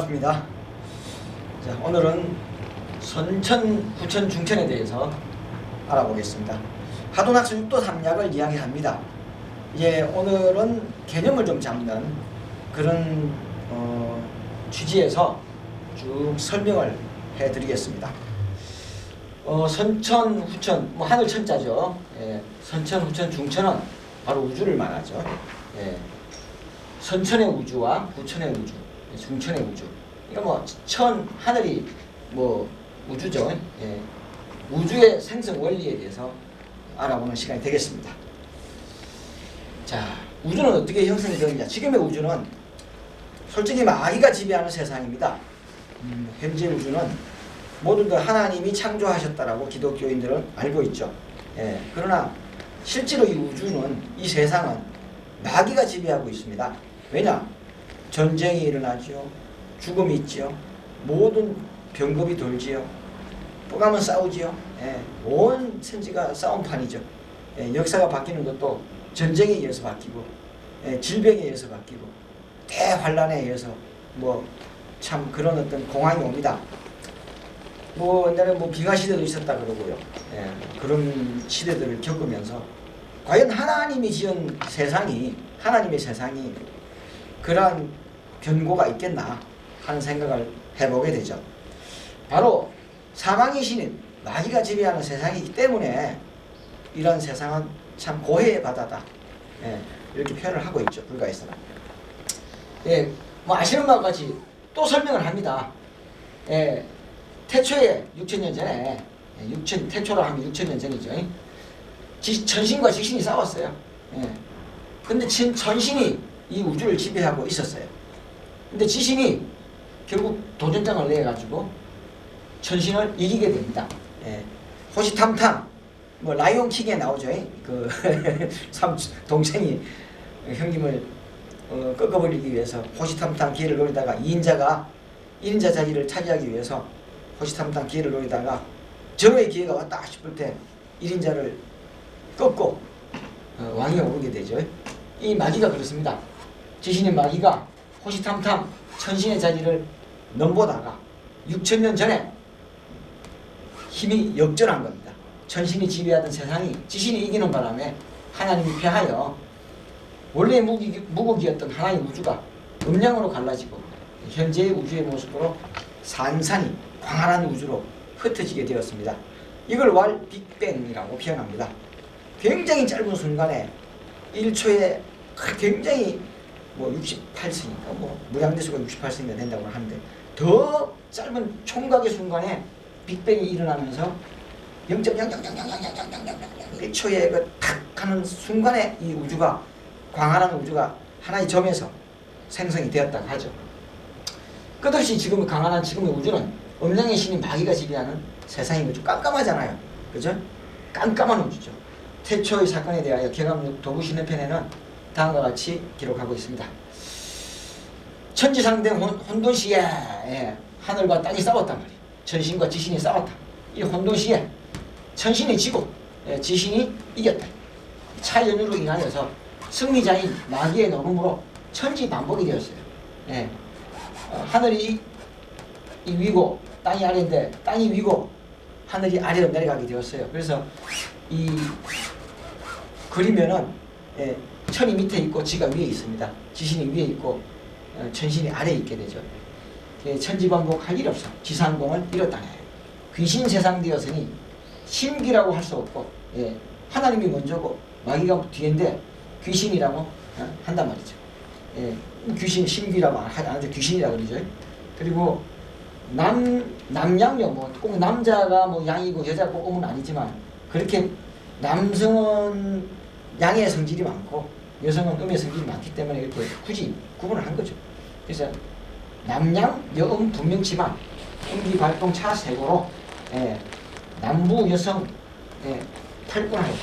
반갑습니다. 자, 오늘은 선천, 후천, 중천에 대해서 알아보겠습니다. 하도낙서 육도 삼약을 이야기합니다. 이제 오늘은 개념을 좀 잡는 그런 취지에서 쭉 설명을 해드리겠습니다. 선천, 후천, 하늘 천자죠. 선천, 후천, 중천은 바로 우주를 말하죠. 선천의 우주와 후천의 우주, 중천의 우주. 그러니까 하늘이 우주죠. 우주의 생성 원리에 대해서 알아보는 시간이 되겠습니다. 자, 우주는 어떻게 형성이 되느냐? 지금의 우주는 솔직히 마귀가 지배하는 세상입니다. 현재 우주는 모두 다 하나님이 창조하셨다라고 기독교인들은 알고 있죠. 그러나 실제로 이 우주는, 이 세상은 마귀가 지배하고 있습니다. 왜냐? 전쟁이 일어나지요. 죽음이 있지요. 모든 병겁이 돌지요. 또 가면 싸우지요. 온 천지가 싸움판이죠. 역사가 바뀌는 것도 전쟁에 의해서 바뀌고, 질병에 의해서 바뀌고, 대환란에 의해서 참 그런 어떤 공황이 옵니다. 옛날에 비가 시대도 있었다 그러고요. 그런 시대들을 겪으면서 과연 하나님이 지은 세상이, 하나님의 세상이 그러한 변고가 있겠나 하는 생각을 해보게 되죠. 바로 사망의 신인 마귀가 지배하는 세상이기 때문에 이런 세상은 참 고해의 바다다, 이렇게 표현을 하고 있죠. 불가에서는. 아시는 바와 같이 또 설명을 합니다. 태초에 6천년 전에, 태초로 하면 6천년 전이죠. 천신과 지신이 싸웠어요. 근데 천신이 이 우주를 지배하고 있었어요. 근데 지신이 결국 도전장을 내가지고 천신을 이기게 됩니다. 호시탐탐, 라이온킹에 나오죠. 동생이 형님을 꺾어버리기 위해서 호시탐탐 기회를 노리다가 2인자가 1인자 자리를 차지하기 위해서 호시탐탐 기회를 노리다가 절호의 기회가 왔다 싶을 때 1인자를 꺾고 왕위에 오르게 되죠. 이 마귀가 그렇습니다. 지신인 마귀가 호시탐탐 천신의 자리를 넘보다가 6천년 전에 힘이 역전한 겁니다. 천신이 지배하던 세상이 지신이 이기는 바람에 하나님이 패하여 원래 무국이었던 하나의 우주가 음양으로 갈라지고 현재의 우주의 모습으로 산산이 광활한 우주로 흩어지게 되었습니다. 이걸 왈 빅뱅이라고 표현합니다. 굉장히 짧은 순간에 1초에 굉장히 68승인가 무량대수가 68승이나 된다고 하는데, 더 짧은 총각의 순간에 빅뱅이 일어나면서 0.000000001초에 탁 하는 순간에 이 우주가, 광활한 우주가 하나의 점에서 생성이 되었다고 하죠. 끝없이 지금 광활한 지금의 우주는 음양의 신인 마귀가 지배하는 세상인 거죠. 깜깜하잖아요. 그죠? 깜깜한 우주죠. 태초의 사건에 대하여 경암 도부신해편에는 다음과 같이 기록하고 있습니다. 천지상대 혼돈시에 하늘과 땅이 싸웠단 말이에요. 천신과 지신이 싸웠다. 이 혼돈시에 천신이 지고 지신이 이겼다. 차연유로 인하여서 승리자인 마귀의 녹음으로 천지반복이 되었어요. 하늘이 위고 땅이 아래인데 땅이 위고 하늘이 아래로 내려가게 되었어요. 그래서 이 그리면은 천이 밑에 있고 지가 위에 있습니다. 지신이 위에 있고 천신이 아래에 있게 되죠. 천지반복 할 일 없어. 지상공을 이뤘다네. 귀신 세상 되었으니 신기라고 할 수 없고, 하나님이 먼저고 마귀가 뒤인데 귀신이라고 한단 말이죠. 귀신, 신기라고 안 하죠. 귀신이라고 그러죠. 그리고 남양녀, 꼭 남자가 양이고 여자가 꼭 음은 아니지만, 그렇게 남성은 양의 성질이 많고 여성은 음의 성질이 많기 때문에 이렇게 굳이 구분을 한 거죠. 그래서 남양 여음 분명치만 음기발동 차세고로 남부 여성 탈권하여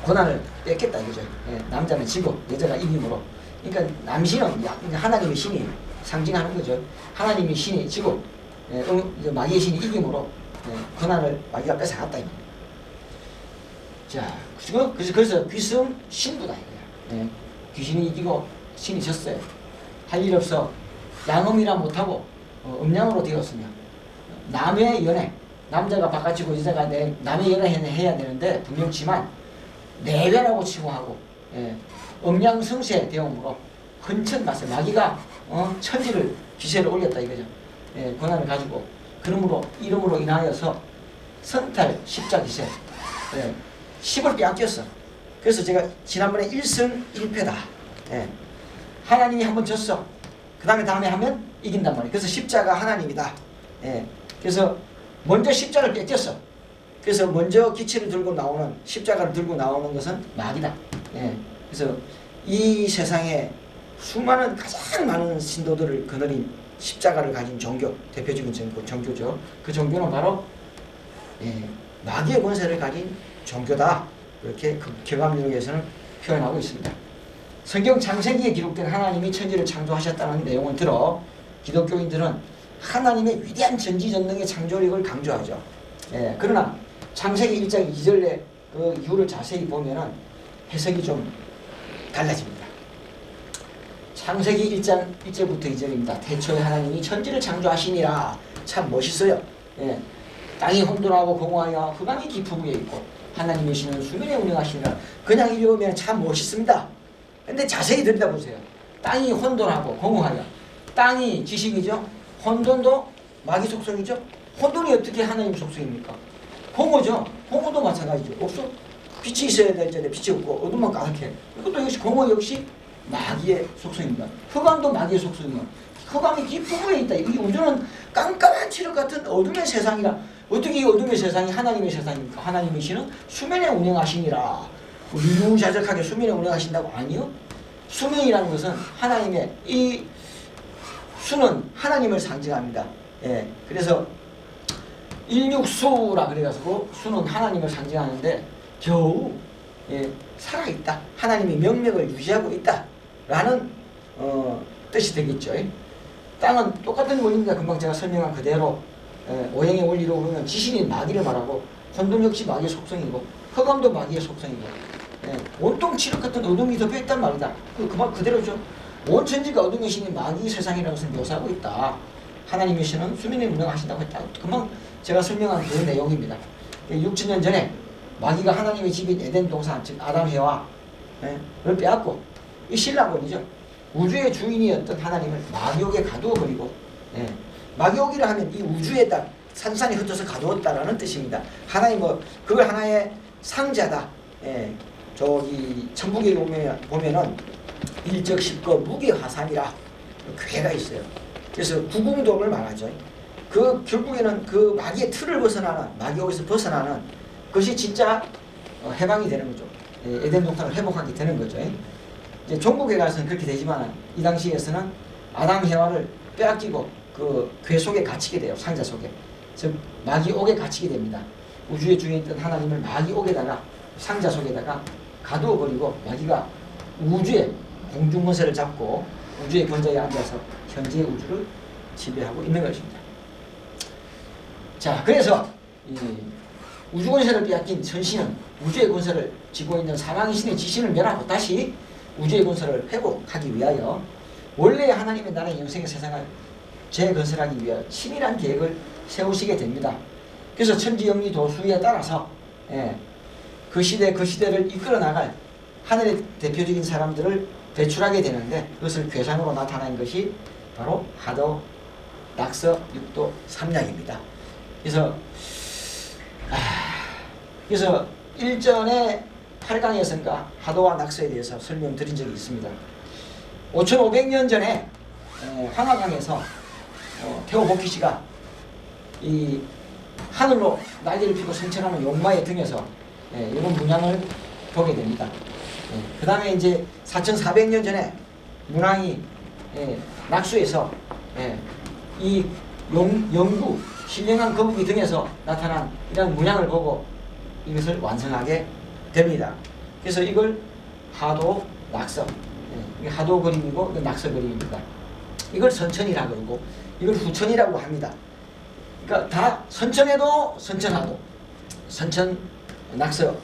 권한을 뺏겠다 이거죠. 남자는 지고 여자가 이김으로. 그러니까 남신은 하나님의 신이 상징하는 거죠. 하나님의 신이 지고 마귀의 신이 이김으로 권한을 마귀가 뺏어갔다 이거. 자, 그래서 귀승 신부다 이거야. 귀신이 이기고 신이 졌어요. 할 일 없어 양음이라 못하고 음양으로 되었으며 남의 연애, 남자가 바깥이고 여자가 남의 연애 해야 되는데 분명치만 내외라고 칭호하고 음양성세 대용으로 흔천마세 마귀가 천지를 기세를 올렸다 이거죠. 권한을 가지고 그러므로 이름으로 인하여서 선탈 십자기세 10을 빼앗겼어. 그래서 제가 지난번에 1승 1패다. 하나님이 한번 졌어. 그 다음에 하면 이긴단 말이에요. 그래서 십자가 하나님이다. 그래서 먼저 십자가를 뺏겼어. 그래서 먼저 기체를 들고 나오는 십자가를 들고 나오는 것은 마귀다. 그래서 이 세상에 수많은 가장 많은 신도들을 거느린 십자가를 가진 종교, 대표적인 종교죠. 그 종교는 바로 마귀의 권세를 가진 종교다. 이렇게 교감론에서는 표현하고 있습니다. 성경 창세기에 기록된 하나님이 천지를 창조하셨다는 내용을 들어 기독교인들은 하나님의 위대한 전지전능의 창조력을 강조하죠. 그러나 창세기 1장 2절의 그 이유를 자세히 보면은 해석이 좀 달라집니다. 창세기 1장 1절부터 2절입니다. 태초에 하나님이 천지를 창조하시니라. 참 멋있어요. 땅이 혼돈하고 공허하여 흑암이 깊은 위에 있고 하나님이시는 수면에 운행하시니라. 그냥 읽으면 참 멋있습니다. 근데 자세히 들여다보세요. 땅이 혼돈하고 공허하여. 땅이 지식이죠. 혼돈도 마귀 속성이죠. 혼돈이 어떻게 하나님 속성입니까? 공허죠. 공허도 마찬가지죠. 없어? 빛이 있어야 될 전에 빛이 없고 어둠만 가득해. 이것도 역시 공허 역시 마귀의 속성입니다. 흑암도 마귀의 속성이에요. 흑암이 깊은 곳에 있다. 이 우주는 깜깜한 칠흑 같은 어둠의 세상이라. 어떻게 이 어둠의 세상이 하나님의 세상입니까? 하나님이시는 수면에 운행하시니라. 유유자적하게 수면에 운행하신다고? 아니요. 수면이라는 것은 하나님의 이 수는 하나님을 상징합니다. 그래서 일육수라 그래가지고 수는 하나님을 상징하는데 겨우 살아있다. 하나님이 명맥을 유지하고 있다라는 뜻이 되겠죠. 땅은 똑같은 원리입니다. 금방 제가 설명한 그대로 오행의 원리로 보면 지신인 마귀를 말하고 혼돈 역시 마귀의 속성이고 흑암도 마귀의 속성이고 온통 칠흑 같은 어둠이 덮여있단 말이다. 그말 그대로죠. 온 천지가 어둠의 신인 마귀 세상이라는 것을 묘사하고 있다. 하나님의 신은 수면에 운행하신다고 했다. 금방 제가 설명한 그 내용입니다. 6천년 전에 마귀가 하나님의 집인 에덴 동산 즉 아담 해와를 빼앗고 이 신라본이죠. 우주의 주인이었던 하나님을 마귀옥에 가두어 버리고 마귀옥이라 하면 이 우주에다 산산이 흩어서 가두었다라는 뜻입니다. 하나님 그걸 하나의 상자다. 저기 천북에 보면은 일적 십거 무기화산이라 괴가 있어요. 그래서 구궁동을 말하죠. 그 결국에는 그 마귀의 틀을 벗어나는 마귀옥에서 벗어나는 그것이 진짜 해방이 되는 거죠. 에덴 동산을 회복하게 되는 거죠. 이제 종국에 가서는 그렇게 되지만 이 당시에서는 아담 해와를 빼앗기고 그 괴 속에 갇히게 돼요. 상자 속에. 즉 마귀옥에 갇히게 됩니다. 우주의 주인이었던 하나님을 마귀옥에다가 상자 속에다가 가두어 버리고 마귀가 우주의 공중권세를 잡고 우주의 권좌에 앉아서 현재의 우주를 지배하고 있는 것입니다. 자, 그래서 이 우주 권세를 빼앗긴 천신은 우주의 권세를 쥐고 있는 사망의 신의 지신을 멸하고 다시 우주의 권세를 회복하기 위하여 원래 하나님의 나라의 영생의 세상을 재건설하기 위하여 치밀한 계획을 세우시게 됩니다. 그래서 천지영리 도수에 따라서 그 시대를 이끌어 나갈 하늘의 대표적인 사람들을 배출하게 되는데 그것을 괴상으로 나타낸 것이 바로 하도, 낙서, 육도, 삼량입니다. 그래서 일전에 8강에서인가 하도와 낙서에 대해서 설명드린 적이 있습니다. 5500년 전에 황하강에서 태오복희씨가 이 하늘로 날개를 펴고 승천하는 용마의 등에서 이런 문양을 보게 됩니다. 그 다음에 이제 4400년 전에 문왕이 낙수에서 이 영구 신령한 거북이 등에서 나타난 이런 문양을 보고 이것을 완성하게 됩니다. 그래서 이걸 하도, 낙서, 이게 하도 그림이고 이건 낙서 그림입니다. 이걸 선천이라고 그러고 이걸 후천이라고 합니다. 그러니까 다 선천에도 선천하도, 선천 낙서,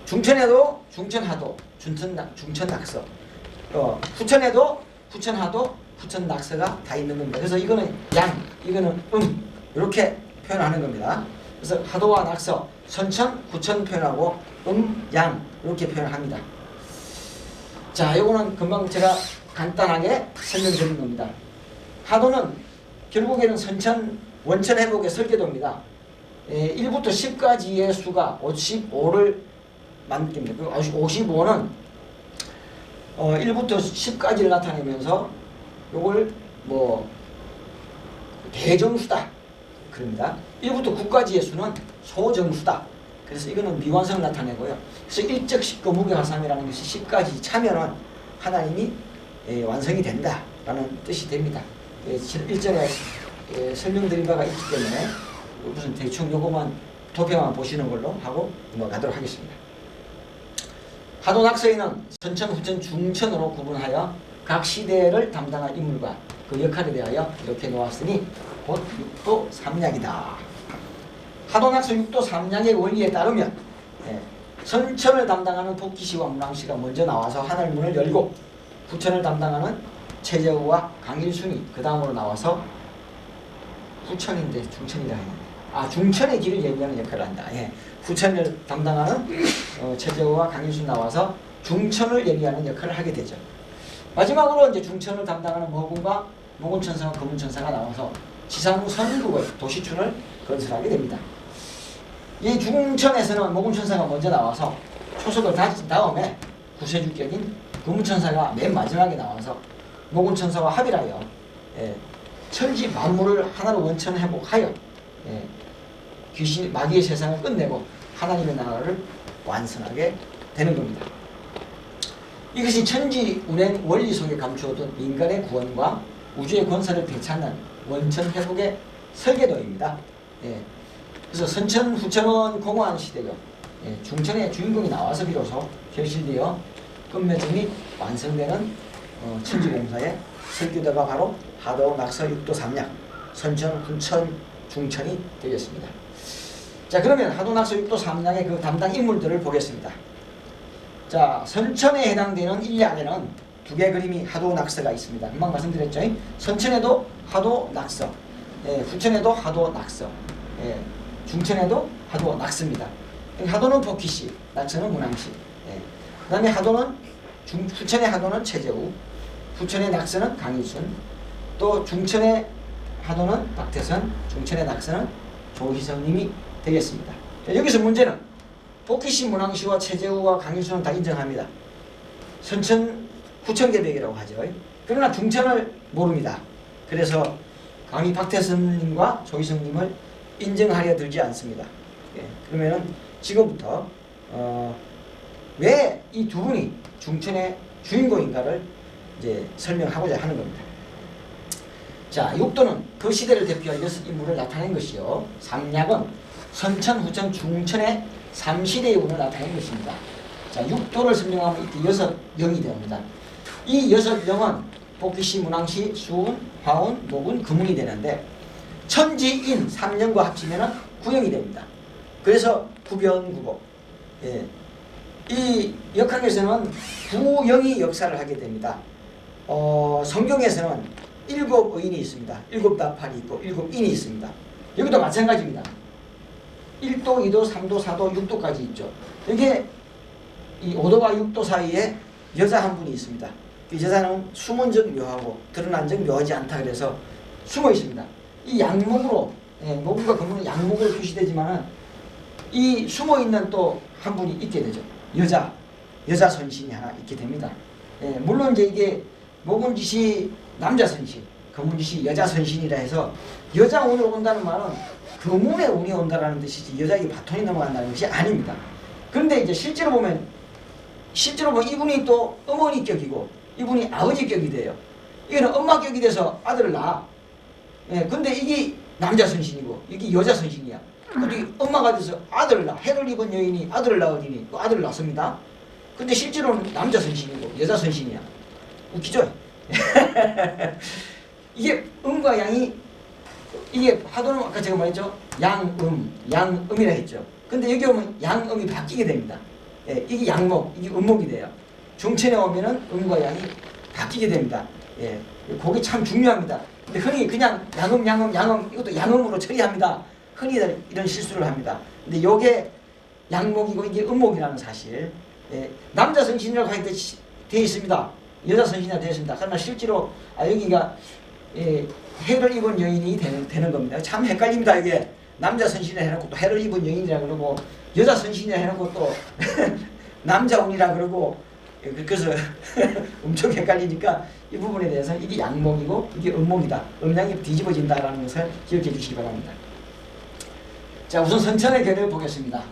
중천에도 중천하도, 중천낙서, 후천에도 후천하도, 후천, 낙서가 다 있는 겁니다. 그래서 이거는 양, 이거는 이렇게 표현하는 겁니다. 그래서 하도와 낙서, 선천, 후천 표현하고 양 이렇게 표현합니다. 자, 요거는 금방 제가 간단하게 설명드린 겁니다. 하도는 결국에는 선천, 원천 회복의 설계도입니다. 1부터 10까지의 수가 55를 만듭니다. 55는 1부터 10까지를 나타내면서 요걸 뭐 대정수다 그럽니다. 1부터 9까지의 수는 소정수다. 그래서 이거는 미완성을 나타내고요. 그래서 일적 10거 무게화삼이라는 것이 10까지 차면은 하나님이 완성이 된다라는 뜻이 됩니다. 일전에 설명드린 바가 있기 때문에 무슨 대충 요거만 도표만 보시는 걸로 하고 넘어가도록 하겠습니다. 하도 낙서에는 선천, 후천, 중천으로 구분하여 각 시대를 담당한 인물과 그 역할에 대하여 이렇게 놓았으니 곧 육도 삼약이다. 하도 낙서 육도 삼약의 원리에 따르면 선천을 담당하는 복기시와 문왕시가 먼저 나와서 하늘문을 열고 후천을 담당하는 최저우와 강일순이 그 다음으로 나와서 후천인데 중천이라 했는데 중천의 길을 예비하는 역할을 한다. 후천을 담당하는 최저우와 강일순이 나와서 중천을 예비하는 역할을 하게 되죠. 마지막으로 이제 중천을 담당하는 모군과 모군천사와 거문천사가 나와서 지상우 선국의 도시춘을 건설하게 됩니다. 이 중천에서는 모군천사가 먼저 나와서 초석을 다진 다음에 구세주격인 거문천사가 맨 마지막에 나와서 모군천사와 합의하여 천지 만물을 하나로 원천 회복하여 귀신 마귀의 세상을 끝내고 하나님의 나라를 완성하게 되는 겁니다. 이것이 천지 운행 원리 속에 감추어둔 인간의 구원과 우주의 권세를 되찾는 원천 회복의 설계도입니다. 그래서 선천, 후천은 공허한 시대요. 중천의 주인공이 나와서 비로소 결실되어 끝맺음 및 완성되는 천지공사의 설계도가 바로 하도, 낙서, 육도, 삼약, 선천, 후천, 중천이 되겠습니다. 자, 그러면 하도, 낙서, 육도, 삼약의 그 담당 인물들을 보겠습니다. 자, 선천에 해당되는 일약에는 두 개의 그림이 하도, 낙서가 있습니다. 금방 말씀드렸죠. 선천에도 하도, 낙서, 후천에도 하도, 낙서, 중천에도 하도, 낙서입니다. 하도는 복희씨, 낙서는 문왕씨. 그 다음에 하도는 후천의 하도는 최재우, 후천의 낙서는 강일순, 또 중천의 하도는 박태선, 중천의 낙서는 조희성님이 되겠습니다. 여기서 문제는 복희씨, 문왕씨와 최재우와 강일순은 다 인정합니다. 선천, 후천 계백이라고 하죠. 그러나 중천을 모릅니다. 그래서 강희 박태선님과 조희성님을 인정하려 들지 않습니다. 그러면은 지금부터 왜 이 두 분이 중천의 주인공인가를 이제 설명하고자 하는 겁니다. 자, 육도는 그 시대를 대표할 여섯 인물을 나타낸 것이요. 삼약은 선천, 후천, 중천의 3시대의 운을 나타낸 것입니다. 자, 육도를 설명하면 이때 여섯 영이 됩니다. 이 여섯 영은 복희씨, 문왕씨, 수운, 화운, 목운, 금운이 되는데 천지인 3영과 합치면 9영이 됩니다. 그래서 구변구복. 이 역학에서는 9영이 역사를 하게 됩니다. 성경에서는 7의인이 있습니다. 7나팔이 있고 7인이 있습니다. 여기도 마찬가지입니다. 1도, 2도, 3도, 4도, 6도까지 있죠. 여기에 이 5도와 6도 사이에 여자 한 분이 있습니다. 이 여자는 숨은 적 묘하고 드러난 적 묘하지 않다 그래서 숨어 있습니다. 이 양목으로, 목과 금은 양목으로 표시되지만은 이 숨어 있는 또 한 분이 있게 되죠. 여자 선신이 하나 있게 됩니다. 물론 이제 이게 목은 짓이 남자 선신, 금은 짓이 여자 선신이라 해서 여자 운이 온다는 말은 금운의 운이 온다라는 뜻이지 여자에게 바톤이 넘어간다는 것이 아닙니다. 그런데 이제 실제로 보면 이분이 또 어머니 격이고 이분이 아버지 격이 돼요. 이거는 엄마 격이 돼서 아들을 낳아. 근데 이게 남자 선신이고 이게 여자 선신이야. 근데 엄마가 돼서 아들을 낳아. 해를 입은 여인이 아들을 낳으니 또 아들을 낳습니다. 근데 실제로는 남자 선신이고 여자 선신이야. 웃기죠? 이게 음과 양이 이게 하도는 아까 제가 말했죠. 양음이라 했죠. 근데 여기 오면 양음이 바뀌게 됩니다. 이게 양목, 이게 음목이 돼요. 중천에 오면은 음과 양이 바뀌게 됩니다. 그게 참 중요합니다. 근데 흔히 그냥 양음 이것도 양음으로 처리합니다. 흔히들 이런 실수를 합니다. 근데 요게 양목이고 이게 음목이라는 사실. 예, 남자 선신이라고 하게 되어 있습니다. 여자 선신이라고 되어 있습니다. 그러나 실제로 여기가 해를 입은 여인이 되는 겁니다. 참 헷갈립니다. 이게 남자 선신이라 해놓고 또 해를 입은 여인이라 그러고 여자 선신이라 해놓고 또 남자 운이라 그러고 그래서 엄청 헷갈리니까 이 부분에 대해서 이게 양목이고 이게 음목이다. 음양이 뒤집어진다라는 것을 기억해 주시기 바랍니다. 자, 우선 선천의 결을 보겠습니다.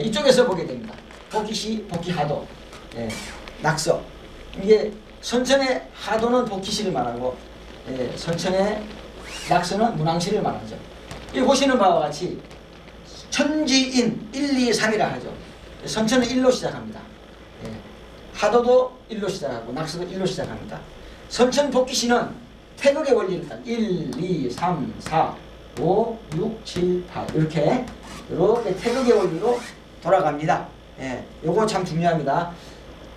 이쪽에서 보게 됩니다. 복희시, 복희하도, 낙서. 이게 선천의 하도는 복희시를 말하고 선천의 낙서는 문왕시를 말하죠. 여기 보시는 바와 같이 천지인 1, 2, 3이라 하죠. 선천은 1로 시작합니다. 하도도 1로 시작하고 낙서도 1로 시작합니다. 선천 복희시는 태극의 원리를 따라 1, 2, 3, 4, 5, 6, 7, 8 이렇게 태극의 원리로 돌아갑니다. 요거 참 중요합니다.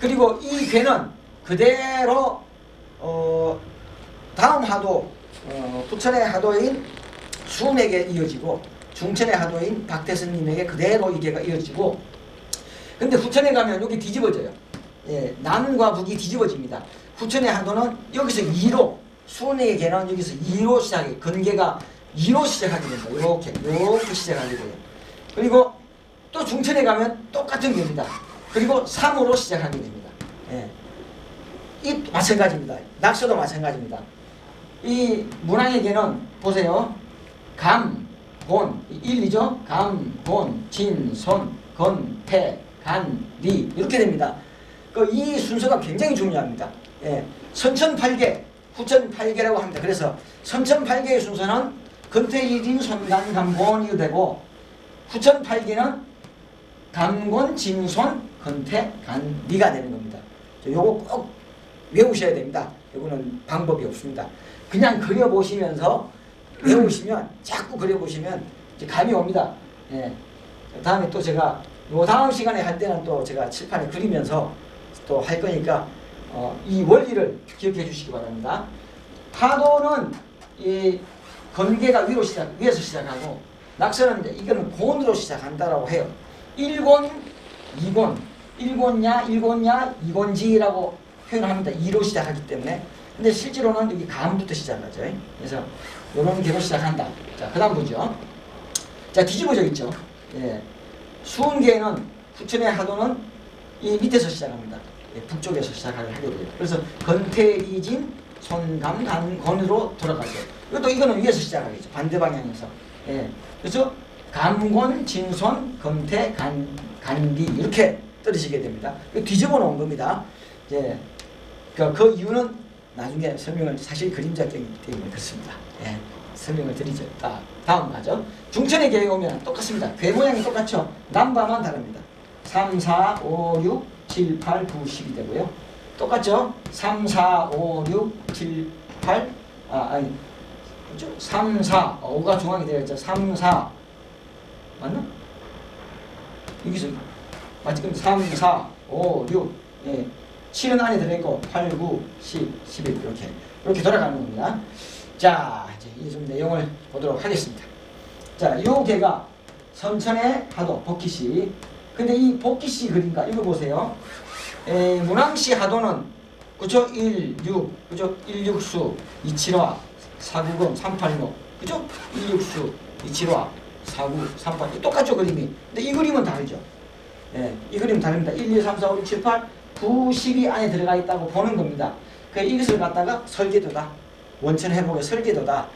그리고 이 괴는 그대로 다음 하도 부천의 하도인 수음에게 이어지고 중천의 하도인 박태선님에게 그대로 이 괴가 이어지고 근데 후천에 가면 여기 뒤집어져요. 남과 북이 뒤집어집니다. 후천의 하도는 여기서 2로 수은의 괴는 여기서 2로 시작해 근괴가 2로 시작하게 됩니다. 이렇게 시작하게 돼요. 그리고 또 중천에 가면 똑같은 괴입니다. 그리고 3으로 시작하게 됩니다. 이 마찬가지입니다. 낙서도 마찬가지입니다. 이 문왕의 괴는 보세요. 감, 곤, 1이죠. 감, 곤, 진, 손, 건, 패, 간, 리 이렇게 됩니다. 이 순서가 굉장히 중요합니다. 선천팔계, 후천팔계라고 합니다. 그래서 선천팔계의 순서는 근태일인, 손간, 감곤이 되고 후천팔계는 감곤, 진손, 근태, 간, 리가 되는 겁니다. 요거 꼭 외우셔야 됩니다. 요거는 방법이 없습니다. 그냥 그려보시면서 외우시면 자꾸 그려보시면 이제 감이 옵니다. 다음에 또 제가 요 다음 시간에 할 때는 또 제가 칠판에 그리면서 또 할 거니까 이 원리를 기억해 주시기 바랍니다. 하도는 이 건괴가 위에서 시작하고 낙서는 이제 이거는 곤으로 시작한다라고 해요. 1곤, 2곤, 1곤야, 2곤지라고 표현을 합니다. 2로 시작하기 때문에. 근데 실제로는 여기 감부터 시작하죠. 그래서 이런 개로 시작한다. 자, 그 다음 보죠. 자, 뒤집어져 있죠. 수은계는 후천의 하도는 이 밑에서 시작합니다. 북쪽에서 시작하게 하게 돼요. 그래서 건태이진, 손감, 건으로 돌아가죠. 이거는 위에서 시작하겠죠. 반대 방향에서. 그래서 감곤, 진손, 건태, 간디 이렇게 떨어지게 됩니다. 뒤집어 놓은 겁니다. 그 이유는 나중에 설명을 사실 그림자기 때문에 그렇습니다. 설명을 드리죠. 다음 가죠. 중천의 계에 오면 똑같습니다. 괴 모양이 똑같죠. 남바만 다릅니다. 3, 4, 5, 6, 7, 8, 9, 10이 되고요. 똑같죠? 3, 4, 5, 6, 7, 8 그렇죠? 3, 4 5가 중앙이 되어 있죠. 3, 4 맞나? 여기서 맞지? 그럼 3, 4, 5, 6 7은 안에 들어있고 8, 9, 10, 11 이렇게 돌아가는 겁니다. 자, 이제 이 좀 내용을 보도록 하겠습니다. 자, 요 개가 선천의 하도 복희시. 근데 이 복희시 그림과 이거 보세요. 문왕시 하도는 그죠? 1, 6 그죠? 1육수, 2칠화, 4구금, 3팔목 그죠? 1육수, 2칠화, 4구, 3팔 똑같죠 그림이. 근데 이 그림은 다르죠. 이 그림은 다릅니다. 1, 2, 3, 4, 5, 6, 7, 8, 9, 10이 안에 들어가 있다고 보는 겁니다. 그래서 이것을 갖다가 설계도다. 원천 회복의 설계도다.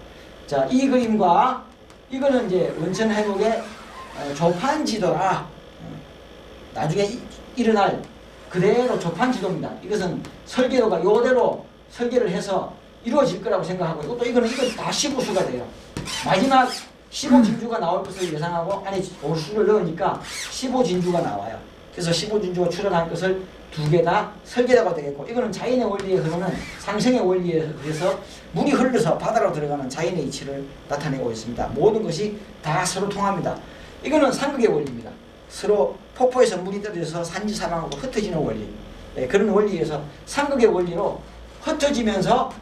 자, 이 그림과 이거는 이제 원천 회복의 조판 지도라. 나중에 일어날 그대로 조판 지도입니다. 이것은 설계도가 이대로 설계를 해서 이루어질 거라고 생각하고 이건 다 15수가 돼요. 마지막 15진주가 나올 것을 예상하고 안에 5수를 넣으니까 15진주가 나와요. 그래서 15진주가 출현할 것을 두 개 다 설계도가 되겠고 이거는 자연의 원리에 흐르는 상생의 원리에 의해서 물이 흘러서 바다로 들어가는 자연의 이치를 나타내고 있습니다. 모든 것이 다 서로 통합니다. 이거는 상극의 원리입니다. 서로 폭포에서 물이 떨어져서 산지 사망하고 흩어지는 원리. 그런 원리에서 상극의 원리로 흩어지면서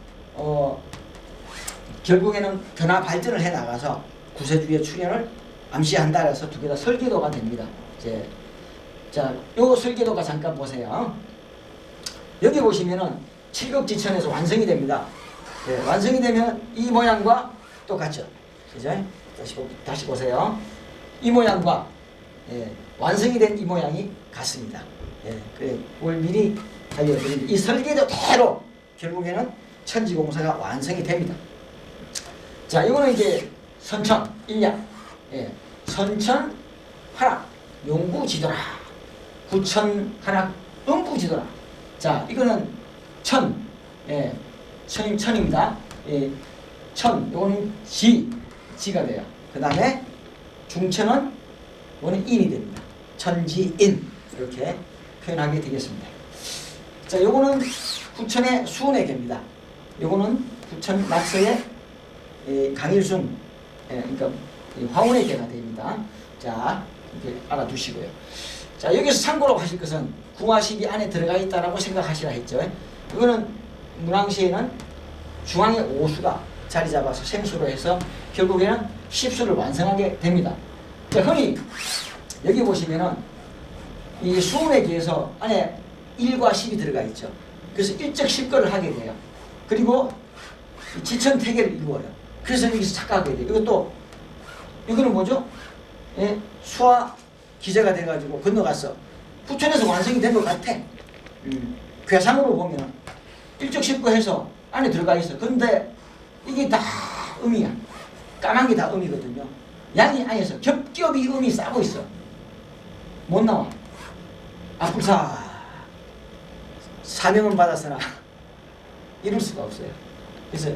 결국에는 변화 발전을 해 나가서 구세주의 출현을 암시한다 해서 두 개 다 설계도가 됩니다. 이제 자, 요 설계도가 잠깐 보세요. 여기 보시면은 칠곡지천에서 완성이 됩니다. 네, 완성이 되면 이 모양과 똑같죠. 그죠? 다시 보세요. 이 모양과 완성이 된 이 모양이 같습니다. 그래, 그걸 미리 알려드립니다. 이 설계도대로 결국에는 천지공사가 완성이 됩니다. 자, 이거는 이제 선천, 일량, 선천, 화락, 용구지도라, 구천, 화락, 음부지도라. 자, 이거는 천, 천입니다. 천, 이거는 지가 돼요. 그 다음에 중천은 이거는 인이 됩니다. 천지인 이렇게 표현하게 되겠습니다. 자, 요거는 구천의 수운의 개입니다. 요거는 구천 낙서의 강일순, 그러니까 화운의 개가 됩니다. 자, 이렇게 알아두시고요. 자, 여기서 참고로 하실 것은 구화식이 안에 들어가 있다라고 생각하시라 했죠. 이거는 문왕시에는 중앙에 오수가 자리 잡아서 생수로 해서 결국에는 십수를 완성하게 됩니다. 자, 흔히 여기 보시면은 이 수운에 기해서 안에 1과 10이 들어가 있죠. 그래서 일적 10거를 하게 돼요. 그리고 지천태계를 이루어요. 그래서 여기서 착각하게 돼요. 이것도 이거는 뭐죠? 수화 기재가 돼가지고 건너갔어. 부천에서 완성이 된 것 같아. 괴상으로 보면 일적 10거 해서 안에 들어가 있어. 근데 이게 다 음이야. 까만 게 다 음이거든요. 양이 안에서 겹겹이 음이 싸고 있어. 못 나와. 아뿔사 사명은 받았으나 이룰 수가 없어요. 그래서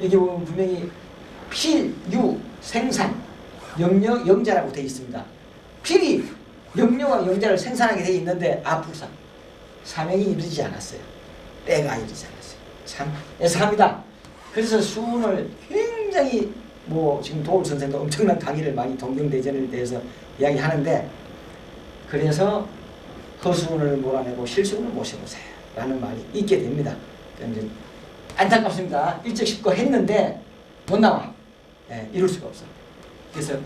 여기 보면 분명히 필, 유, 생산, 영역, 영자라고 되어 있습니다. 필이 영역과 영자를 생산하게 되어 있는데 아뿔사 사명이 이루어지지 않았어요. 때가 이루어지지 않았어요. 참 애석합니다. 그래서 수운을 굉장히 지금 도울 선생도 엄청난 강의를 많이 동경대전에 대해서 이야기하는데, 그래서 허수운을 몰아내고 실수운을 모셔보세요 라는 말이 있게 됩니다. 그러니까 이제 안타깝습니다. 일적 10거 했는데 못 나와. 이룰 수가 없어. 그래서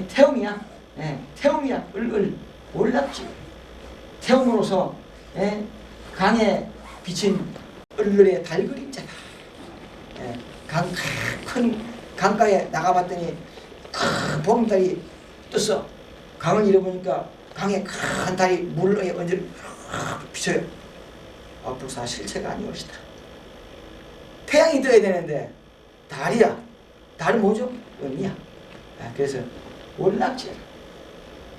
태음이야. 태음이야. 올랍지. 태음으로서 강에 비친 을의 달그림자다. 큰 강가에 나가봤더니 큰 보름달이 떴어. 강을 잃어보니까 강에 큰 달이 물에 얹어 비쳐요. 아뿔사 실체가 아니오시다. 태양이 떠야 되는데 달이야. 달은 뭐죠? 음이야. 그래서 올랍지.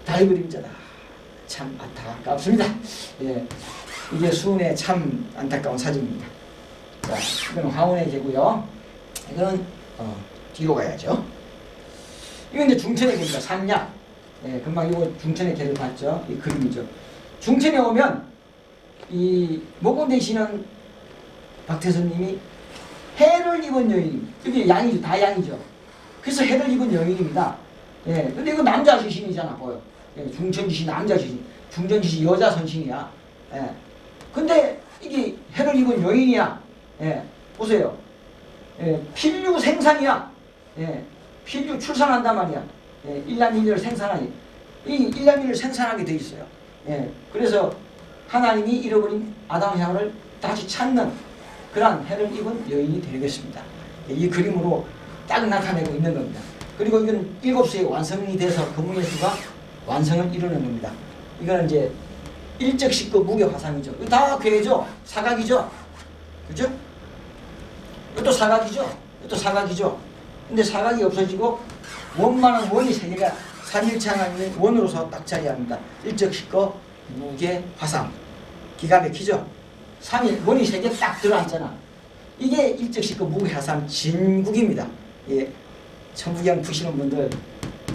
달 그림자다. 참 안타깝습니다. 이게 수운의 참 안타까운 사진입니다. 자, 이건 화운의 개고요. 이건 뒤로 가야죠. 이건 이제 중천의 개입니다. 삼약. 금방 이거 중천의 개를 봤죠. 이 그림이죠. 중천에 오면 이 목원 되시는 박태선님이 해를 입은 여인. 이게 양이죠. 다 양이죠. 그래서 해를 입은 여인입니다. 근데 이거 남자 지신이잖아, 보여. 중천 지신 남자 지신, 중전 지신 여자 선신이야. 근데 이게 해를 입은 여인이야. 보세요. 필류 생산이야. 필류 출산한단 말이야. 일남일녀를 생산하니. 이 일남일녀를 생산하게 돼 있어요. 그래서 하나님이 잃어버린 아담 향을 다시 찾는 그러한 해를 입은 여인이 되겠습니다. 이 그림으로 딱 나타내고 있는 겁니다. 그리고 이건 7수에 완성이 돼서 금운의 수가 완성을 이루는 겁니다. 이거는 이제 일적 10거 무게 화상이죠. 이거 다 괴죠. 사각이죠. 그죠? 이것도 사각이죠. 이것도 사각이죠. 근데 사각이 없어지고 원만한 원이 3개가 삼일창하는 원으로서 딱 자리합니다. 일적 10거 무게 화상. 기가 막히죠? 3일 원이 3개 딱 들어앉잖아. 이게 일적 10거 무게 화상 진국입니다. 천부경 푸시는 분들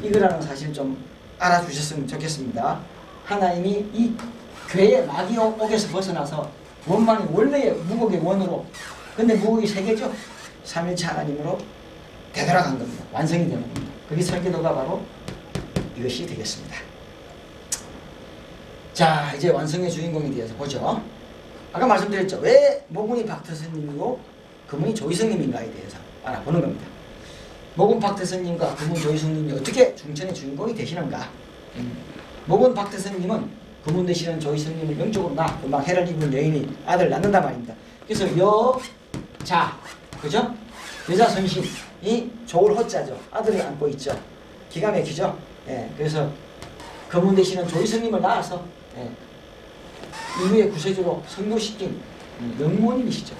이거라는 사실 좀 알아주셨으면 좋겠습니다. 하나님이 이 괴의 마귀옥에서 벗어나서 원만히 원래의 무곡의 원으로, 근데 무곡이 3개죠. 삼일체 하나님으로 되돌아간 겁니다. 완성이 되는 겁니다. 그게 설계도가 바로 이것이 되겠습니다. 자, 이제 완성의 주인공에 대해서 보죠. 아까 말씀드렸죠. 왜 모군이 박태선님이고 금운이 조희성님인가에 대해서 알아보는 겁니다. 모군 박태선님과 금운 조희성님이 어떻게 중천의 주인공이 되시는가. 모군 박태선님은 금운 되시는 조희성님을 영적으로 낳아 금방 해를 입은 여인이 아들을 낳는단 말입니다. 그래서 여자, 그죠? 여자 선신이 좋을 호자죠. 아들을 안고 있죠. 기가 막히죠. 예, 그래서 금운 되시는 조희성님을 낳아서 이후에 구세주로 선교시킨 영모님이시죠.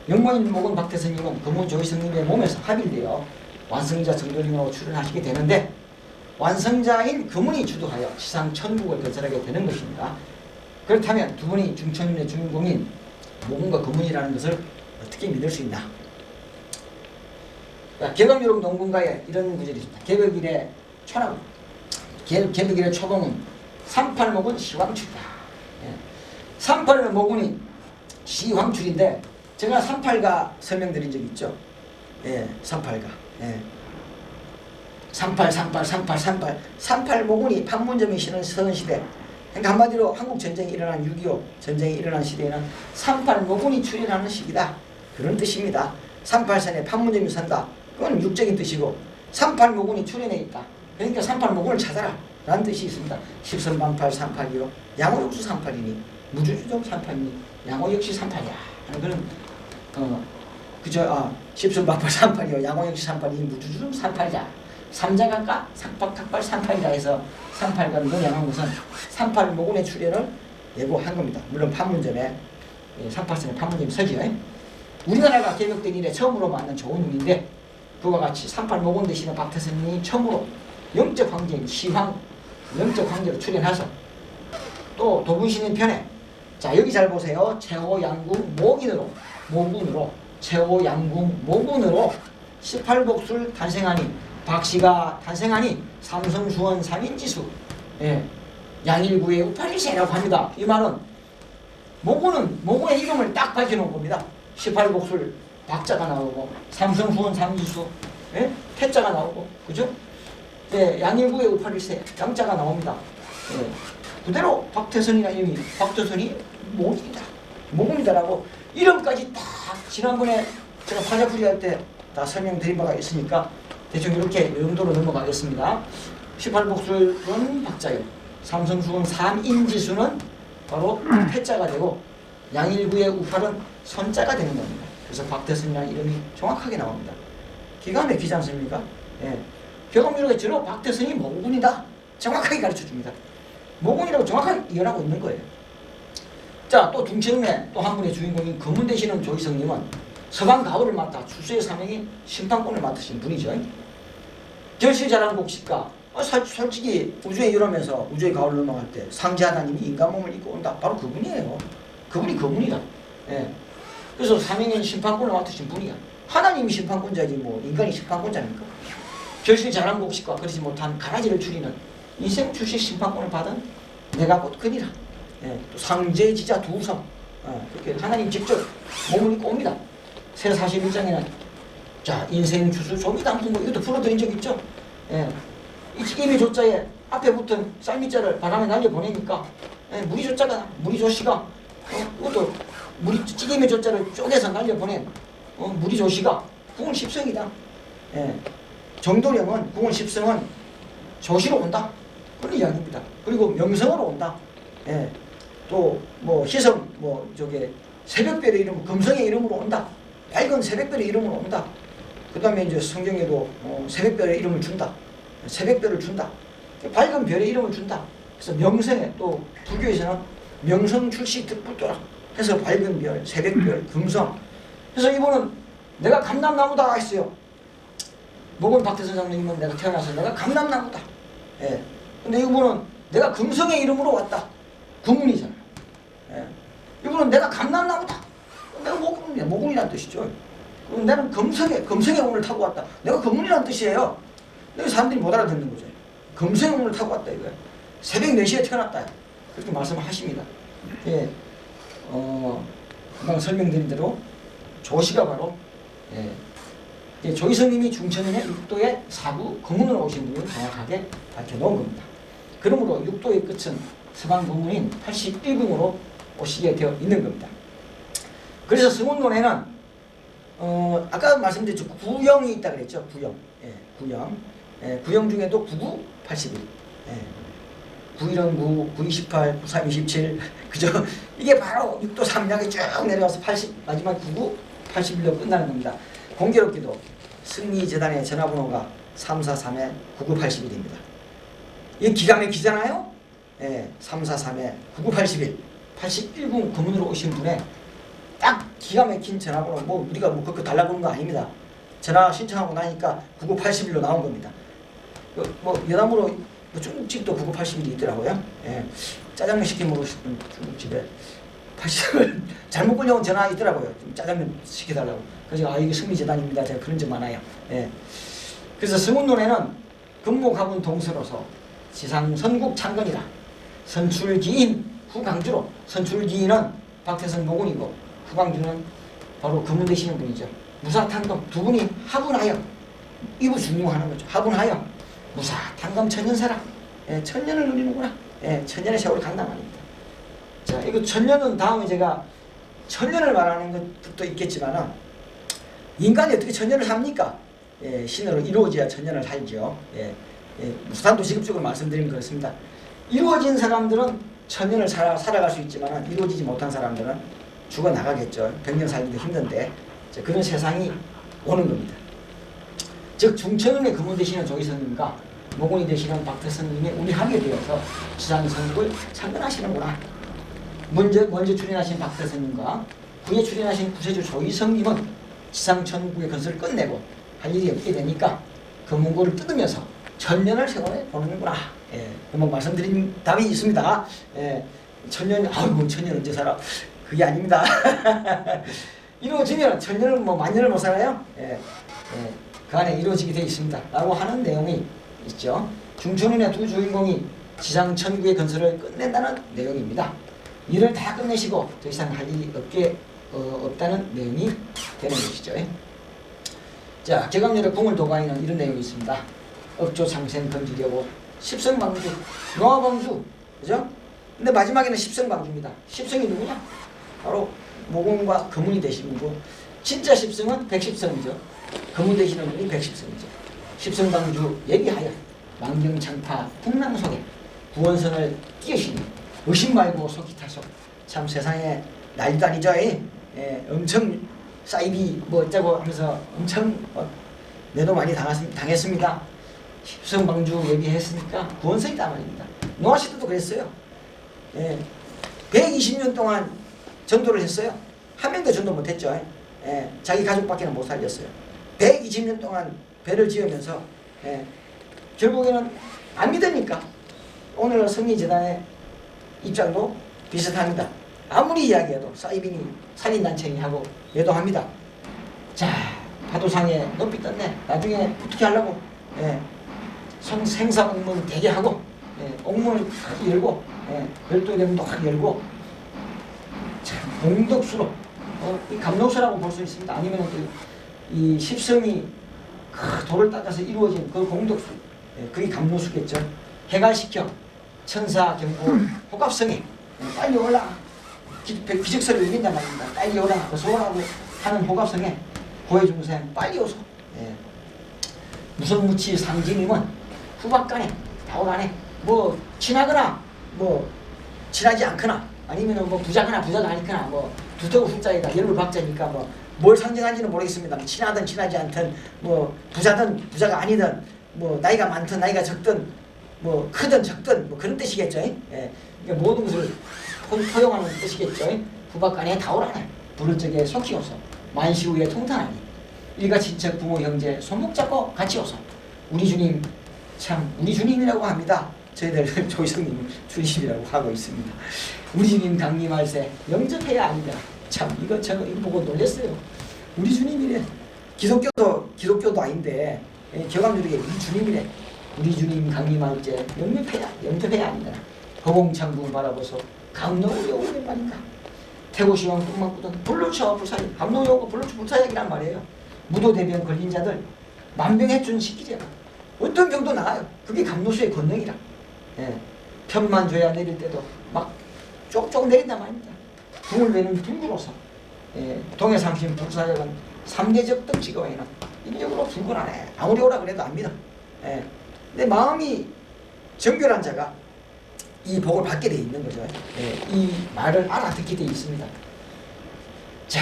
영모님 모군 박태선님은 금운 조희성님의 몸에서 합일되어 완성자 정도님으로 출연하시게 되는데 완성자인 금운이 주도하여 지상 천국을 건설하게 되는 것입니다. 그렇다면 두 분이 중천의 주인공인 모군과 금운이라는 것을 어떻게 믿을 수 있나? 개벽유록 농군가에 이런 구절이 있습니다. 개벽일의 초나무, 개벽일의 초봉은 38목은 시황출이다. 38목은이 시황출인데 제가 38가 설명드린 적 있죠. 38가. 38목은이 판문점이 실은 서른시대. 그러니까 한마디로 한국 전쟁이 일어난 6.25 전쟁이 일어난 시대에는 38목은이 출현하는 시기다. 그런 뜻입니다. 38선에 판문점이 선다. 그건 육적인 뜻이고 38목은이 출현해 있다. 그러니까 38목은을 찾아라 라는 뜻이 있습니다. 십선반팔 38이요. 양호역수 38이니 무주주정 38이니 양호 역시 38이야 하는 그런 그죠? 십선반팔 38이요. 양호 역시 38이니 무주주정 38이야. 삼자각과 삭박탁발 38이라 해서 38과 논양한 것은 38목은의 출현을 예고한 겁니다. 물론 판문점에 38선에 판문점이 서지요. 우리나라가 개벽된 이래 처음으로 만난 좋은 운인데 그와 같이 38목은 되시는 박태선님이 처음으로 영적 황제인 시황 영적 황제로 출연해서 또 도분신인 편에 자 여기 잘 보세요. 최호양궁 모군으로 최호양궁 모군으로 18복술 탄생하니 박씨가 탄생하니 삼성수원 3인지수 양일구의 우팔일세라고 합니다. 이 말은 모군의 이름을 딱 밝혀놓은 겁니다. 18복술 박자가 나오고 삼성수원 3인지수 태자가 나오고 그죠? 양일구의 우팔일세 양자가 나옵니다. 그대로 박태선이나 이름이 박태선이 모군이다라고 이름까지 딱 지난번에 제가 파자풀이 할 때 다 설명드린 바가 있으니까 대충 이렇게 정도로 넘어가겠습니다. 18복술은 박자요. 삼성수원 3인지수는 바로 태자가 되고 양일구의 우팔은 선자가 되는 겁니다. 그래서 박태선이라는 이름이 정확하게 나옵니다. 기가 막히지 않습니까? 경험유록에 주로 박태선이 모군이다. 정확하게 가르쳐줍니다. 모군이라고 정확하게 이해하고 있는 거예요. 자, 또 중천의 또 한 분의 주인공인 금운 되시는 조희성님은 서방 가을을 맡아 주수의 사명이 심판권을 맡으신 분이죠. 결실자랑곡식가 솔직히 우주에 이러면서 우주의 가을을 넘어갈 때 상제하나님이 인간 몸을 입고 온다. 바로 그분이에요. 그분이 그분이다. 그래서 사명인 심판권을 맡으신 분이야. 하나님이 심판권자지 뭐 인간이 심판권자니까. 결실자랑곡식과 그러지 못한 가라지를 추리는 인생 출시 심판권을 받은 내가 곧 그니라. 또 상제지자 두성 그렇게 하나님 직접 몸을 입고 옵니다. 새 41장에는 자 인생 주수 조미당품 뭐 이것도 풀어드린 적 있죠. 이 찌개미 조자에 앞에 붙은 쌀미자를 바람에 날려보내니까 무리 조자가 무리 조씨가 이것도 무리 찌개미 조자를 쪼개서 날려보낸 무리 조씨가 궁을 10성이다. 정도령은 궁을 10성은 조씨로 온다. 그런 이야기입니다. 그리고 명성으로 온다. 또 뭐 희성 뭐 저게 새벽별의 이름 금성의 이름으로 온다. 밝은 새벽별의 이름으로 온다. 그 다음에 이제 성경에도 새벽별의 이름을 준다. 새벽별을 준다. 밝은 별의 이름을 준다. 그래서 명성에 또 불교에서는 명성 출시 득불도라 해서 밝은 별, 새벽별, 금성. 그래서 이분은 내가 감람나무다 했어요. 모군 박태선 장로님은 내가 태어나서 내가 감람나무다. 근데 이분은 내가 금성의 이름으로 왔다. 금운이잖아요. 이분은 내가 감람나무다. 내가 모군이라는 뜻이죠. 그럼 나는 금성의 운을 타고 왔다. 내가 금운이라는 뜻이에요. 근데 사람들이 못 알아듣는 거죠. 금성의 운을 타고 왔다 이거야. 새벽 4시에 태어났다. 그렇게 말씀하십니다. 금방 설명드린 대로 조씨가 바로 조희성님이 중천인의 6도의 사부 금운으로 오신 분을 정확하게 밝혀놓은 겁니다. 그러므로 6도의 끝은 서방 금운인 81궁으로 오시게 되어 있는 겁니다. 그래서 성운론에는 아까 말씀드렸죠. 구형이 있다 그랬죠. 구형. 예, 구형. 예, 구형 중에도 99, 81. 예. 9일은 9, 9, 28, 9, 3, 27. 그죠? 이게 바로 6도 3약이 쭉 내려가서 80, 마지막 99, 81로 끝나는 겁니다. 공교롭게도 승리재단의 전화번호가 343에 9981입니다. 이게 기가 막히잖아요? 예, 343에 9981. 81군 검문으로 오신 분에 딱 기가 막힌 전화번호, 뭐 우리가 뭐 그거 달라고 하는 거 아닙니다. 전화 신청하고 나니까 9981로 나온 겁니다. 뭐 여담으로 뭐 중국집도 9981이 있더라고요. 예, 짜장면 시켜 먹을 중국집에 80을 잘못 걸려온 전화 있더라고요. 좀 짜장면 시켜달라고. 그래서 이게 승리재단입니다. 제가 그런 적 많아요. 예. 그래서 성운론에는 금목합은 동서로서 지상 선국 창건이라 선출기인 후강주로, 선출기인은 박태선 모군이고 후강주는 바로 금운 되시는 분이죠. 무사탄검 두 분이 합운하여, 이부 중용하는 거죠. 합운하여 무사탄검 천년사라. 예, 천년을 누리는구나. 예, 천년의 세월을 간다 말입니다. 자, 이거 천년은 다음에 제가 천년을 말하는 것도 있겠지만은 인간이 어떻게 천년을 삽니까? 예, 신으로 이루어져야 천년을 살죠. 예, 무산도 직업적으로 말씀드리면 그렇습니다. 이루어진 사람들은 천년을 살아갈 수 있지만 이루어지지 못한 사람들은 죽어나가겠죠. 100년 살기도 힘든데 그런 세상이 오는 겁니다. 즉 중천운의 금운 되시는 조이선님과 모군이 되시는 박태선님이 우리하게 되어서 지상선국을 창건하시는구나. 먼저 출연하신 박태선님과 후에 출연하신 구세주 조이성님은 지상천국의 건설을 끝내고 할 일이 없게 되니까 금운고를 뜯으면서 천년을 세월에 보내는구나. 예, 한번 말씀드린 답이 있습니다. 예, 천년, 아이고 천년 언제 살아? 그게 아닙니다. 이루어지면 천년을 뭐 만년을 못 살아요. 예, 그 안에 이루어지게 되어 있습니다. 라고 하는 내용이 있죠. 중천운의 두 주인공이 지상천국의 건설을 끝낸다는 내용입니다. 일을 다 끝내시고 더 이상 할 일이 없다는 내용이 되는 것이죠. 자, 개강렬의 궁을 도가에는 이런 내용이 있습니다. 업조상생 건지려고 십성방주, 노화방주, 그죠? 근데 마지막에는 십성방주입니다. 십성이 누구냐? 바로 모공과 금운이 되시는 분이고, 진짜 십성은 백십성이죠. 금운 되시는 분이 백십성이죠. 십성방주 얘기하여 만경창파 풍랑속에 구원선을 띄우시니 의심 말고 속이 타소. 참 세상에 난리도 아니죠. 엄청 사이비 뭐 어쩌고 하면서 엄청 매도 많이 당했습니다. 십성방주 얘기했으니까 구원선이다 말입니다. 노아시대도 그랬어요. 120년 동안 전도를 했어요. 한 명도 전도 못했죠. 자기 가족밖에 못 살렸어요. 120년 동안 배를 지으면서 결국에는 안 믿으니까 오늘 승리재단의 입장도 비슷합니다. 아무리 이야기해도 사이비니 살인단체니 하고 매도합니다. 자, 파도상에 높이 떴네. 나중에 어떻게 하려고 생사옥문 대게 하고 옥문을 딱 열고 별도대문도 확 열고 참 공덕수로 이 감독수라고 볼 수 있습니다. 아니면 이 십성이 돌을 닦아서 이루어진 그 공덕수, 그게 감독수겠죠. 해갈시켜 천사 경고 호갑성에 빨리 올라 기적서를 이긴단 말입니다. 빨리 오라 그 소원하고 하는 호갑성에 고해중생 빨리 오소. 무슨 무치 상징임은 후박간에 다오간에 뭐 친하거나 뭐 친하지 않거나 아니면 뭐 부자거나 부자가 아니거나 뭐 두터고 숫자에다 열불 박자니까 뭐 뭘 상징하는지는 모르겠습니다. 친하든 친하지 않든 뭐 부자든 부자가 아니든 뭐 나이가 많든 나이가 적든 뭐 크든 적든 뭐 그런 뜻이겠죠. 그러니까 모든 것을 포용하는 뜻이겠죠. 후박간에 다오라네 부를 적에 속히 오소. 만시 후에 통탄하니 일가 친척 부모 형제 손목 잡고 같이 오소. 우리 주님 참 우리 주님이라고 합니다. 저희들 조이성님 주님이라고 하고 있습니다. 우리 주님 강림할세 영접해야 합니다. 참 이거 제가 이거 보고 놀랐어요. 우리 주님이래. 기독교도 아닌데 교감들에게 우리 주님이래. 우리 주님 강림할 때 영접해야 합니다. 허공창궁 바라보소 감동을 여우는 말인가. 태고시왕 꿈만꾸던 불로치와 불사이 감동이 오고 불로치 불사약이란 말이에요. 무도대병 걸린 자들 만병해준 시키죠. 어떤 병도 나아요. 그게 감노수의 권능이라. 편만 줘야 내릴 때도 막 쪽쪽 내린단 말입니다. 붕을 내는 둥구로서 동해상신 불사역은 3대적 등지거에는 인력으로 불건하네. 아무리 오라 그래도 안 믿어. 근데 마음이 정결한 자가 이 복을 받게 돼 있는 거죠. 이 말을 알아듣게 돼 있습니다. 자,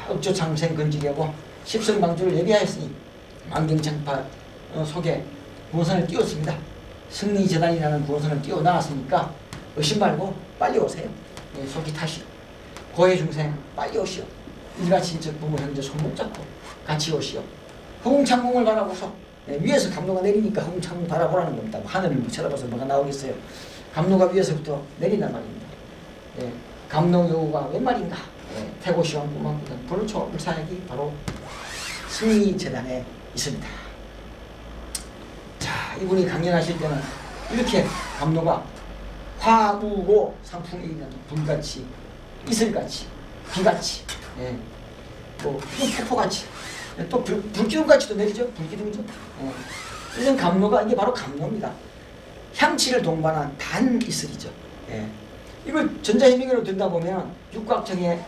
억조창생 건지려고 십성방주를 예비하였으니 만경창파 속에 구원선을 띄웠습니다. 승리재단이라는 구원선을 띄워 나왔으니까 의심 말고 빨리 오세요. 속이 타시오. 고해중생 빨리 오시오. 일같이 부모 형제 손목 잡고 같이 오시오. 허공창공을 바라보소. 위에서 감로가 내리니까 허공창공 바라보라는 겁니다. 하늘을 쳐다봐서 뭐가 나오겠어요. 감로가 위에서부터 내린단 말입니다. 감로 여우가 웬 말인가. 태고시원 꿈만보다 불초 불사역이 바로 승리재단에 있습니다. 자, 이분이 강연하실 때는 이렇게 감로가 화우고 상풍이 있는 불같이, 이슬같이, 비같이, 또 폭포같이, 또 불기둥같이도 내리죠. 불기둥이죠. 이런 감로가 이게 바로 감로입니다. 향치를 동반한 단 이슬이죠. 이걸 전자현미경으로 든다 보면 육각형의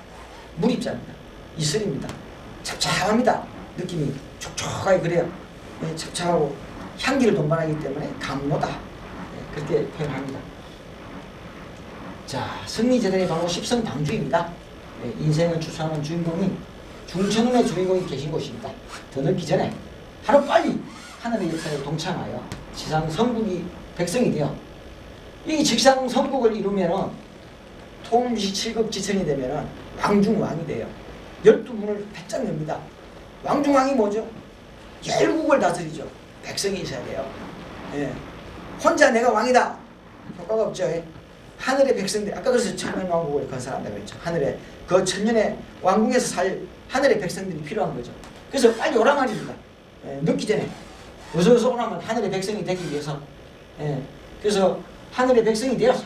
물입자입니다. 이슬입니다. 찹찹합니다. 느낌이 촉촉하게 그래요. 찹찹하고 향기를 동반하기 때문에 감로다. 그렇게 표현합니다. 자, 승리재단이 바로 십성방주입니다. 인생을 추수하는 주인공인 중천운의 주인공이 계신 곳입니다. 더 늦기 전에 하루빨리 하늘의 역사에 동참하여 지상성국이 백성이 되어 이 직상성국을 이루면은 통시 7급 지천이 되면은 왕중왕이 돼요. 12분을 배짱 냅니다. 왕중왕이 뭐죠? 열국을 다스리죠. 백성이 있어야 돼요. 혼자 내가 왕이다. 효과가 없죠. 하늘의 백성들, 아까 그래서 천년왕국을 건설한다고 그랬죠. 하늘에 그 천년의 왕궁에서 살 하늘의 백성들이 필요한 거죠. 그래서 빨리 오라 말입니다. 늦기 전에 어서 오라면 하늘의 백성이 되기 위해서. 그래서 하늘의 백성이 되어서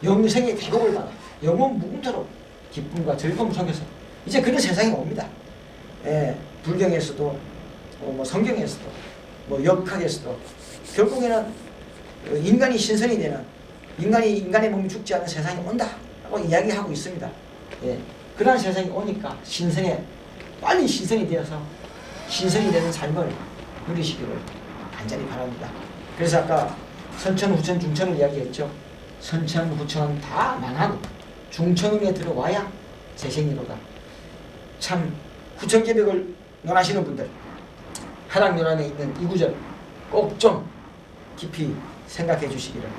영생의 대복을 받아 영원 무궁토록 기쁨과 즐거움 속에서 이제 그런 세상이 옵니다. 불경에서도 뭐 성경에서도 뭐 역학에서도 결국에는 인간이 신선이 되는, 인간의 몸이 죽지 않는 세상이 온다라고 이야기하고 있습니다. 그러한 세상이 오니까 빨리 신선이 되어서 신선이 되는 삶을 누리시기를 간절히 바랍니다. 그래서 아까 선천, 후천, 중천을 이야기했죠. 선천, 후천 다 망하고 중천운에 들어와야 재생이로다. 참 후천계백을 논하시는 분들 하락요란에 있는 이 구절 꼭 좀 깊이 생각해 주시기를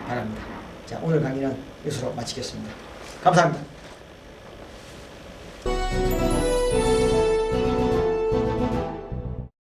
바랍니다. 자, 오늘 강의는 이것으로 마치겠습니다. 감사합니다.